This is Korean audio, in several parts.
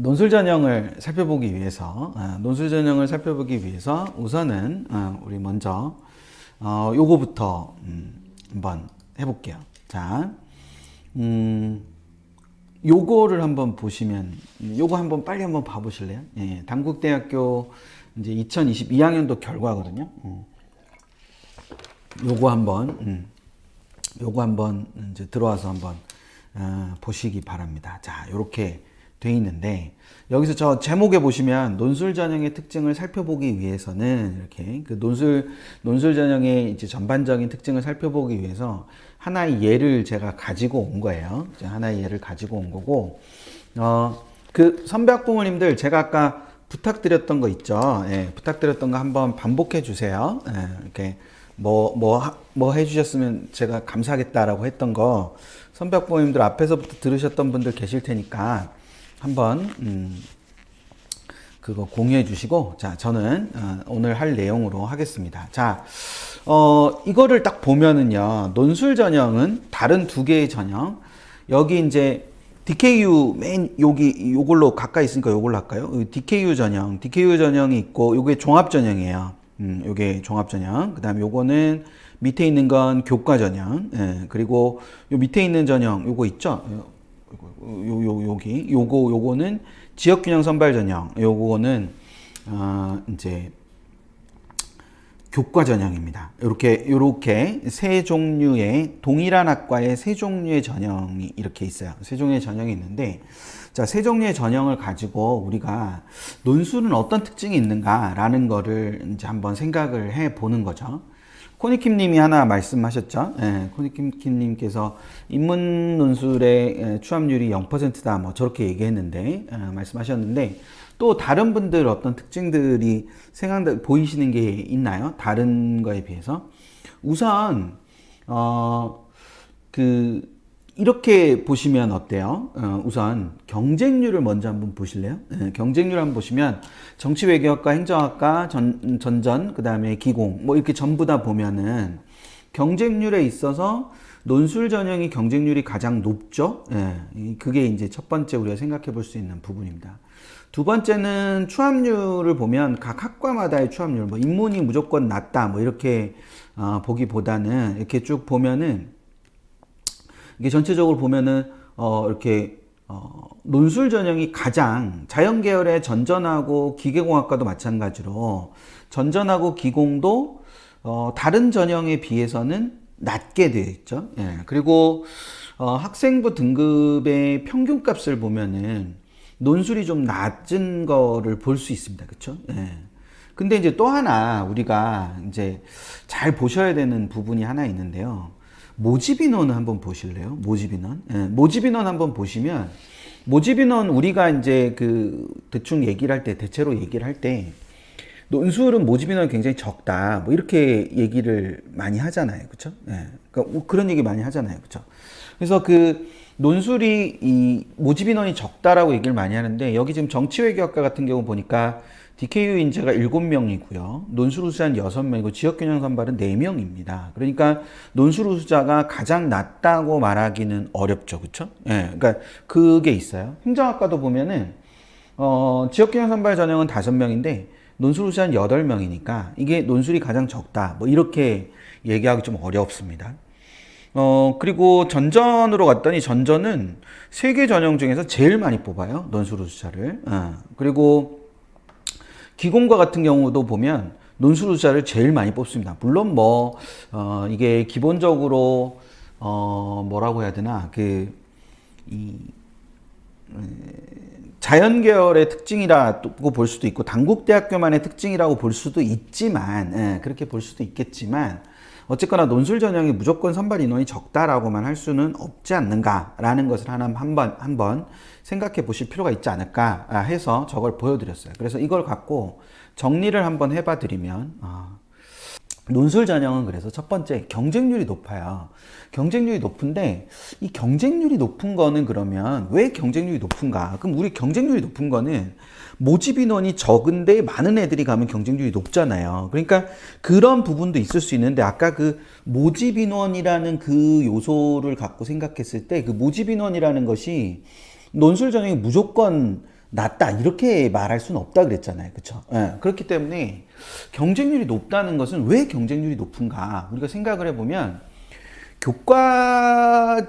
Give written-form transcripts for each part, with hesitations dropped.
논술 전형을 살펴보기 위해서 우선은 우리 먼저 요거부터 한번 해볼게요. 자, 요거를 한번 보시면 요거 한번 빨리 한번 봐보실래요? 예, 단국대학교 이제 2022학년도 결과거든요. 요거 한번 이제 들어와서 한번 보시기 바랍니다. 자, 요렇게 돼 있는데 여기서 저 제목에 보시면 논술 전형의 특징을 살펴보기 위해서는 이렇게 그 논술 전형의 이제 전반적인 특징을 살펴보기 위해서 하나의 예를 제가 가지고 온 거예요. 하나의 예를 가지고 온 거고 그 선배 학부모님들 제가 아까 부탁드렸던 거 있죠. 예, 부탁드렸던 거 한번 반복해 주세요. 예, 이렇게 뭐 해주셨으면 제가 감사하겠다라고 했던 거 선배 학부모님들 앞에서부터 들으셨던 분들 계실 테니까 한번 그거 공유해 주시고, 자, 저는 오늘 할 내용으로 하겠습니다. 자, 이거를 딱 보면은요, 논술 전형은 다른 두 개의 전형, 여기 이제 DKU 요걸로 가까이 있으니까 요걸로 할까요? DKU 전형이 있고, 요게 종합 전형이에요. 요게 종합 전형. 그 다음에 요거는 밑에 있는 건 교과 전형. 예, 그리고 요 밑에 있는 전형, 요거 있죠? 요거는 지역균형 선발 전형. 요거는 이제 교과 전형입니다. 요렇게 세 종류의 동일한 학과의 세 종류의 전형이 이렇게 있어요. 세 종류의 전형이 있는데, 자, 세 종류의 전형을 가지고 우리가 논술은 어떤 특징이 있는가라는 거를 이제 한번 생각을 해 보는 거죠. 코니킴 님이 하나 말씀하셨죠. 예, 코니킴 님께서 인문 논술의 추합률이 0%다 뭐 저렇게 얘기했는데 말씀하셨는데, 또 다른 분들 어떤 특징들이 보이시는 게 있나요? 다른 거에 비해서. 우선 이렇게 보시면 어때요? 우선 경쟁률을 먼저 한번 보실래요? 경쟁률 한번 보시면 정치외교학과, 행정학과, 전전, 그 다음에 기공 뭐 이렇게 전부 다 보면은 경쟁률에 있어서 논술 전형이 경쟁률이 가장 높죠. 그게 이제 첫 번째 우리가 생각해 볼 수 있는 부분입니다. 두 번째는 추합률을 보면 각 학과마다의 추합률, 뭐 인문이 무조건 낮다 뭐 이렇게 보기보다는 이렇게 쭉 보면은 이게 전체적으로 보면은 이렇게 논술 전형이 가장 자연계열의 전전하고 기계공학과도 마찬가지로 전전하고 기공도 다른 전형에 비해서는 낮게 되어 있죠. 예. 그리고 학생부 등급의 평균값을 보면은 논술이 좀 낮은 거를 볼 수 있습니다. 그렇죠? 예. 근데 이제 또 하나 우리가 이제 잘 보셔야 되는 부분이 하나 있는데요. 모집인원 한번 보실래요? 모집인원. 예, 모집인원 한번 보시면, 모집인원 우리가 이제 대충 얘기를 할 때, 대체로 얘기를 할 때, 논술은 모집인원이 굉장히 적다. 뭐 이렇게 얘기를 많이 하잖아요. 그쵸? 예, 그러니까 그런 얘기 많이 하잖아요. 그쵸? 그래서 논술이 이 모집인원이 적다라고 얘기를 많이 하는데, 여기 지금 정치외교학과 같은 경우 보니까 DKU 인재가 7명이고요. 논술 우수자는 6명이고 지역균형 선발은 4명입니다. 그러니까 논술 우수자가 가장 낮다고 말하기는 어렵죠. 그렇죠? 예. 그러니까 그게 있어요. 행정학과도 보면은 지역균형 선발 전형은 5명인데 논술 우수자는 8명이니까 이게 논술이 가장 적다. 뭐 이렇게 얘기하기 좀 어렵습니다. 그리고 전전으로 갔더니 전전은 3개 전형 중에서 제일 많이 뽑아요. 논술 우수자를. 그리고 기공과 같은 경우도 보면 논술 우수자를 제일 많이 뽑습니다. 물론 이게 기본적으로 뭐라고 해야 되나 자연계열의 특징이라고 볼 수도 있고 단국대학교만의 특징이라고 볼 수도 있지만, 그렇게 볼 수도 있겠지만, 어쨌거나 논술 전형이 무조건 선발 인원이 적다라고만 할 수는 없지 않는가라는 것을 한번 생각해 보실 필요가 있지 않을까 해서 저걸 보여드렸어요. 그래서 이걸 갖고 정리를 한번 해봐 드리면, 논술 전형은 그래서 첫 번째 경쟁률이 높아요. 경쟁률이 높은데 이 경쟁률이 높은 거는 그러면 왜 경쟁률이 높은가? 그럼 우리 경쟁률이 높은 거는 모집 인원이 적은데 많은 애들이 가면 경쟁률이 높잖아요. 그러니까 그런 부분도 있을 수 있는데, 아까 모집 인원이라는 그 요소를 갖고 생각했을 때 그 모집 인원이라는 것이 논술 전형이 무조건 낮다 이렇게 말할 수는 없다 그랬잖아요. 그렇죠? 예, 그렇기 때문에 경쟁률이 높다는 것은 왜 경쟁률이 높은가 우리가 생각을 해보면 교과라는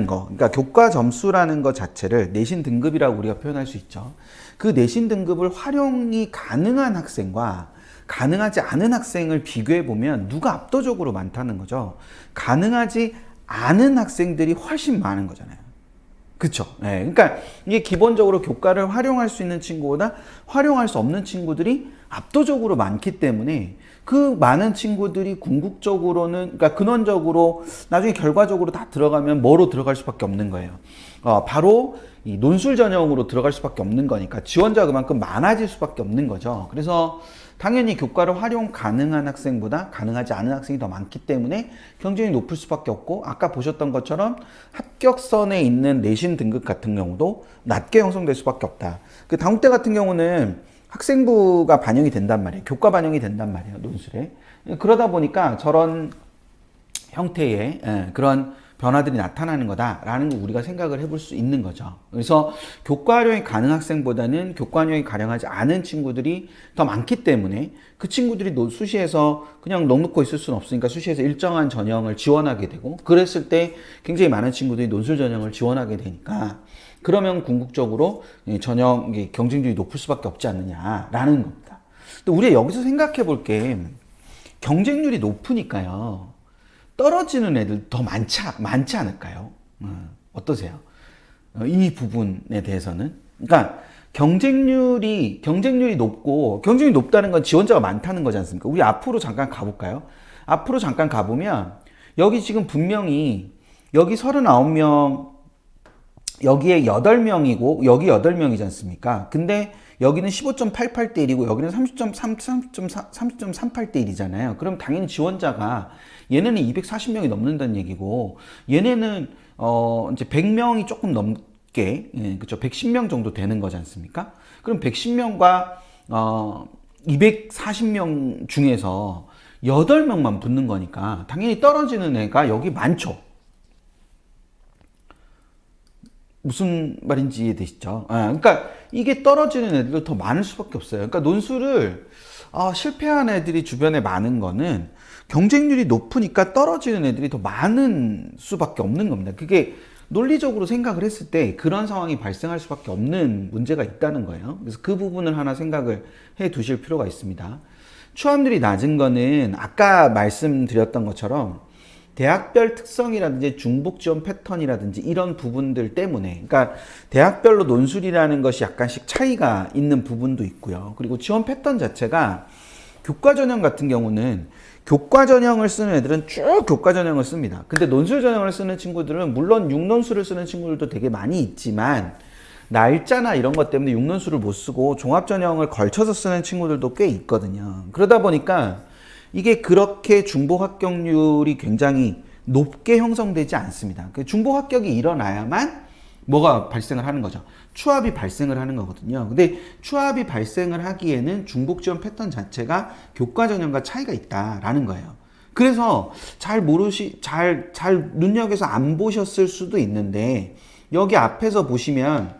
거, 그러니까 교과 점수라는 것 자체를 내신 등급이라고 우리가 표현할 수 있죠. 그 내신 등급을 활용이 가능한 학생과 가능하지 않은 학생을 비교해 보면 누가 압도적으로 많다는 거죠. 가능하지 않은 학생들이 훨씬 많은 거잖아요. 그쵸? 네, 그러니까 이게 기본적으로 교과를 활용할 수 있는 친구보다 활용할 수 없는 친구들이 압도적으로 많기 때문에 그 많은 친구들이 궁극적으로는, 그러니까 근원적으로 나중에 결과적으로 다 들어가면 뭐로 들어갈 수밖에 없는 거예요. 바로 이 논술 전형으로 들어갈 수밖에 없는 거니까 지원자가 그만큼 많아질 수밖에 없는 거죠. 그래서 당연히 교과를 활용 가능한 학생보다 가능하지 않은 학생이 더 많기 때문에 경쟁이 높을 수밖에 없고, 아까 보셨던 것처럼 합격선에 있는 내신 등급 같은 경우도 낮게 형성될 수밖에 없다. 그 다음 때 같은 경우는 학생부가 반영이 된단 말이에요. 교과 반영이 된단 말이에요, 논술에. 그러다 보니까 저런 형태의 그런 변화들이 나타나는 거다라는 거 우리가 생각을 해볼 수 있는 거죠. 그래서 교과 활용이 가능한 학생보다는 교과 활용이 가능하지 않은 친구들이 더 많기 때문에 그 친구들이 수시에서 그냥 넉넉고 있을 수는 없으니까 수시에서 일정한 전형을 지원하게 되고, 그랬을 때 굉장히 많은 친구들이 논술 전형을 지원하게 되니까 그러면 궁극적으로 전형 경쟁률이 높을 수밖에 없지 않느냐라는 겁니다. 근데 우리가 여기서 생각해 볼 게 경쟁률이 높으니까요. 떨어지는 애들 더 많지 않을까요? 어떠세요? 이 부분에 대해서는. 그러니까 경쟁률이 높고, 경쟁률이 높다는 건 지원자가 많다는 거지 않습니까? 우리 앞으로 잠깐 가볼까요? 앞으로 잠깐 가보면, 여기 지금 분명히, 여기 39명, 여기에 8명이고, 여기 8명이지 않습니까? 근데 여기는 15.88대 1이고, 여기는 30.38대 1이잖아요. 그럼 당연히 지원자가 얘네는 240명이 넘는다는 얘기고, 얘네는 이제 100명이 조금 넘게, 그렇죠, 110명 정도 되는 거지 않습니까? 그럼 110명과 240명 중에서 8명만 붙는 거니까 당연히 떨어지는 애가 여기 많죠. 무슨 말인지 이해되시죠? 그러니까 이게 떨어지는 애들도 더 많을 수밖에 없어요. 그러니까 논술을 실패한 애들이 주변에 많은 거는 경쟁률이 높으니까 떨어지는 애들이 더 많은 수밖에 없는 겁니다. 그게 논리적으로 생각을 했을 때 그런 상황이 발생할 수밖에 없는 문제가 있다는 거예요. 그래서 그 부분을 하나 생각을 해 두실 필요가 있습니다. 추함률이 낮은 거는 아까 말씀드렸던 것처럼 대학별 특성이라든지 중복 지원 패턴이라든지 이런 부분들 때문에, 그러니까 대학별로 논술이라는 것이 약간씩 차이가 있는 부분도 있고요. 그리고 지원 패턴 자체가 교과 전형 같은 경우는 교과 전형을 쓰는 애들은 쭉 교과 전형을 씁니다. 근데 논술 전형을 쓰는 친구들은 물론 6논술을 쓰는 친구들도 되게 많이 있지만 날짜나 이런 것 때문에 6논술을 못 쓰고 종합 전형을 걸쳐서 쓰는 친구들도 꽤 있거든요. 그러다 보니까 이게 그렇게 중복 합격률이 굉장히 높게 형성되지 않습니다. 중복 합격이 일어나야만 뭐가 발생을 하는 거죠? 추합이 발생을 하는 거거든요. 근데 추합이 발생을 하기에는 중복 지원 패턴 자체가 교과 전형과 차이가 있다라는 거예요. 그래서 잘 눈여겨서 안 보셨을 수도 있는데, 여기 앞에서 보시면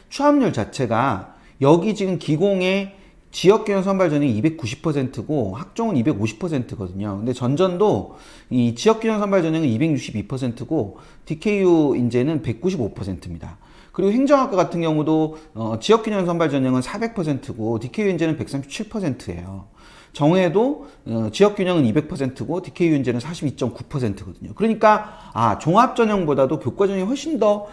추합률 자체가 여기 지금 기공의 지역균형 선발 전형이 290%고 학종은 250%거든요. 근데 전전도 이 지역균형 선발 전형은 262%고 DKU 인재는 195%입니다. 그리고 행정학과 같은 경우도 지역균형 선발 전형은 400%고 DKU 인재는 137%예요. 정해도 지역균형은 200%고 DKU 인재는 42.9%거든요. 그러니까 종합 전형보다도 교과 전형이 훨씬 더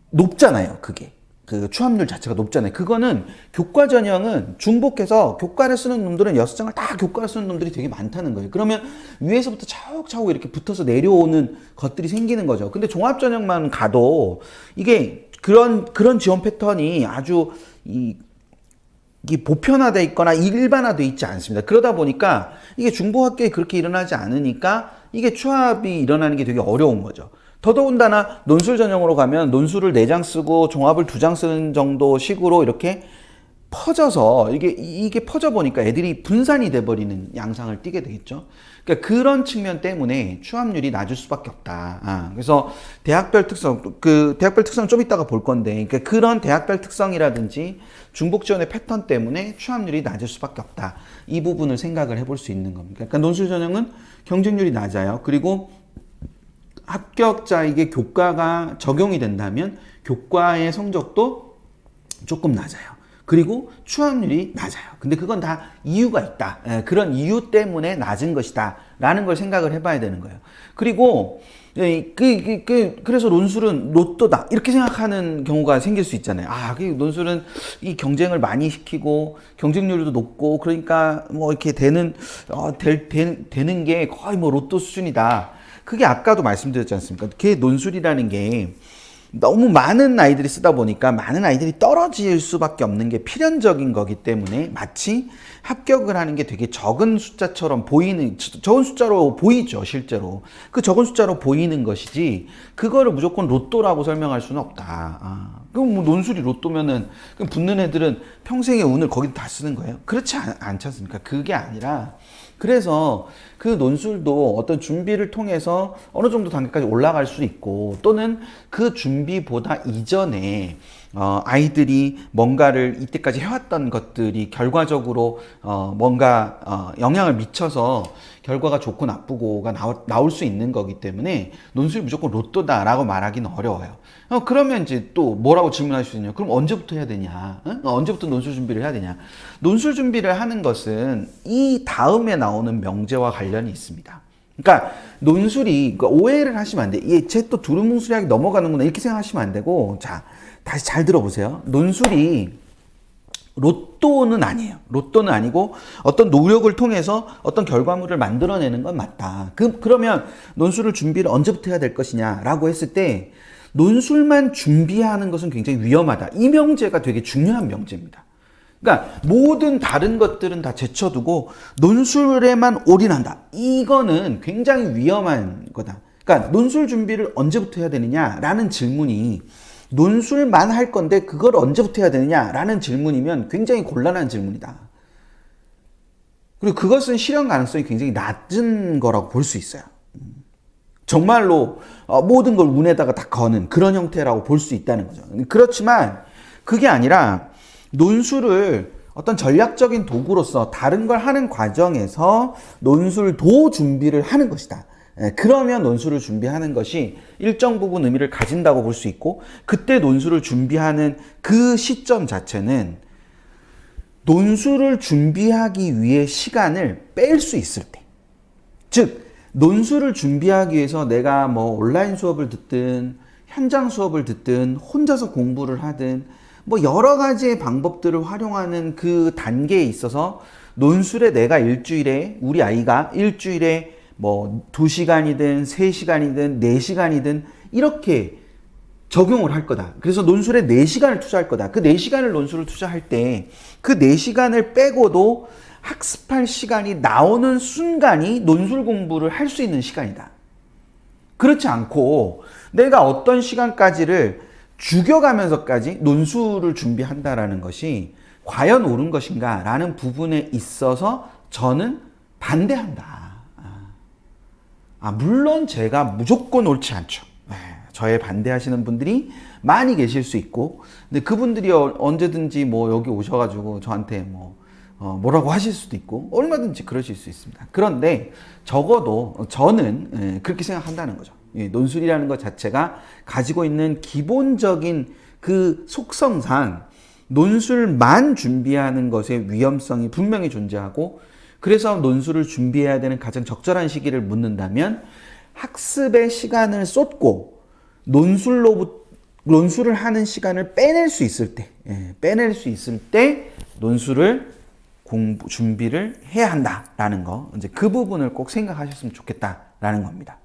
높잖아요. 그게. 그 추합률 자체가 높잖아요. 그거는 교과 전형은 중복해서 교과를 쓰는 놈들은 6장을 다 교과를 쓰는 놈들이 되게 많다는 거예요. 그러면 위에서부터 차곡차곡 이렇게 붙어서 내려오는 것들이 생기는 거죠. 근데 종합 전형만 가도 이게 그런 지원 패턴이 아주 이게 보편화되어 있거나 일반화되어 있지 않습니다. 그러다 보니까 이게 중복 합격이 그렇게 일어나지 않으니까 이게 추합이 일어나는 게 되게 어려운 거죠. 더더군다나 논술 전형으로 가면 논술을 4장 쓰고 종합을 2장 쓰는 정도 식으로 이렇게 퍼져서 이게 퍼져 보니까 애들이 분산이 돼 버리는 양상을 띠게 되겠죠. 그러니까 그런 측면 때문에 취업률이 낮을 수밖에 없다. 그래서 대학별 특성 좀 이따가 볼 건데, 그러니까 그런 대학별 특성이라든지 중복 지원의 패턴 때문에 취업률이 낮을 수밖에 없다. 이 부분을 생각을 해볼 수 있는 겁니다. 그러니까 논술 전형은 경쟁률이 낮아요. 그리고 합격자에게 교과가 적용이 된다면 교과의 성적도 조금 낮아요. 그리고 취업률이 낮아요. 근데 그건 다 이유가 있다. 그런 이유 때문에 낮은 것이다. 라는 걸 생각을 해봐야 되는 거예요. 그리고 그래서 논술은 로또다. 이렇게 생각하는 경우가 생길 수 있잖아요. 논술은 이 경쟁을 많이 시키고 경쟁률도 높고 그러니까 뭐 이렇게 되는 게 거의 뭐 로또 수준이다. 그게 아까도 말씀드렸지 않습니까? 그게 논술이라는 게 너무 많은 아이들이 쓰다 보니까 많은 아이들이 떨어질 수밖에 없는 게 필연적인 거기 때문에 마치 합격을 하는 게 되게 적은 숫자처럼 적은 숫자로 보이죠, 실제로. 그 적은 숫자로 보이는 것이지, 그거를 무조건 로또라고 설명할 수는 없다. 그럼 뭐 논술이 로또면은, 그럼 붙는 애들은 평생의 운을 거기다 다 쓰는 거예요? 그렇지 않지 않습니까? 그게 아니라, 그래서 그 논술도 어떤 준비를 통해서 어느 정도 단계까지 올라갈 수 있고, 또는 그 준비보다 이전에 아이들이 뭔가를 이때까지 해왔던 것들이 결과적으로 뭔가 영향을 미쳐서 결과가 좋고 나쁘고가 나올 수 있는 거기 때문에 논술이 무조건 로또다라고 말하기는 어려워요. 그러면 이제 또 뭐라고 질문할 수 있냐? 그럼 언제부터 해야 되냐? 언제부터 논술 준비를 해야 되냐? 논술 준비를 하는 것은 이 다음에 나오는 명제와 관련이 있습니다. 그러니까 논술이, 그러니까 오해를 하시면 안 돼. 쟤 또 두루뭉술하게 넘어가는구나 이렇게 생각하시면 안 되고, 자, 다시 잘 들어보세요. 논술이 로또는 아니에요. 로또는 아니고 어떤 노력을 통해서 어떤 결과물을 만들어내는 건 맞다. 그러면 논술을 준비를 언제부터 해야 될 것이냐라고 했을 때, 논술만 준비하는 것은 굉장히 위험하다. 이 명제가 되게 중요한 명제입니다. 그러니까 모든 다른 것들은 다 제쳐두고 논술에만 올인한다. 이거는 굉장히 위험한 거다. 그러니까 논술 준비를 언제부터 해야 되느냐라는 질문이, 논술만 할 건데 그걸 언제부터 해야 되느냐라는 질문이면 굉장히 곤란한 질문이다. 그리고 그것은 실현 가능성이 굉장히 낮은 거라고 볼 수 있어요. 정말로 모든 걸 운에다가 다 거는 그런 형태라고 볼 수 있다는 거죠. 그렇지만 그게 아니라 논술을 어떤 전략적인 도구로서 다른 걸 하는 과정에서 논술도 준비를 하는 것이다. 그러면 논술을 준비하는 것이 일정 부분 의미를 가진다고 볼 수 있고, 그때 논술을 준비하는 그 시점 자체는 논술을 준비하기 위해 시간을 뺄 수 있을 때, 즉 논술을 준비하기 위해서 내가 뭐 온라인 수업을 듣든 현장 수업을 듣든 혼자서 공부를 하든 뭐 여러 가지의 방법들을 활용하는 그 단계에 있어서 논술에 내가 우리 아이가 일주일에 뭐 2시간이든 3시간이든 4시간이든 이렇게 적용을 할 거다. 그래서 논술에 4시간을 투자할 거다. 그 4시간을 논술을 투자할 때 그 4시간을 빼고도 학습할 시간이 나오는 순간이 논술 공부를 할 수 있는 시간이다. 그렇지 않고 내가 어떤 시간까지를 죽여가면서까지 논술을 준비한다라는 것이 과연 옳은 것인가 라는 부분에 있어서 저는 반대한다. 물론 제가 무조건 옳지 않죠. 저에 반대하시는 분들이 많이 계실 수 있고, 근데 그분들이 언제든지 뭐 여기 오셔가지고 저한테 뭐라고 하실 수도 있고 얼마든지 그러실 수 있습니다. 그런데 적어도 저는 그렇게 생각한다는 거죠. 논술이라는 것 자체가 가지고 있는 기본적인 그 속성상 논술만 준비하는 것의 위험성이 분명히 존재하고, 그래서 논술을 준비해야 되는 가장 적절한 시기를 묻는다면 학습의 시간을 쏟고 논술을 하는 시간을 빼낼 수 있을 때 논술을 준비를 해야 한다라는 거, 이제 그 부분을 꼭 생각하셨으면 좋겠다라는 겁니다.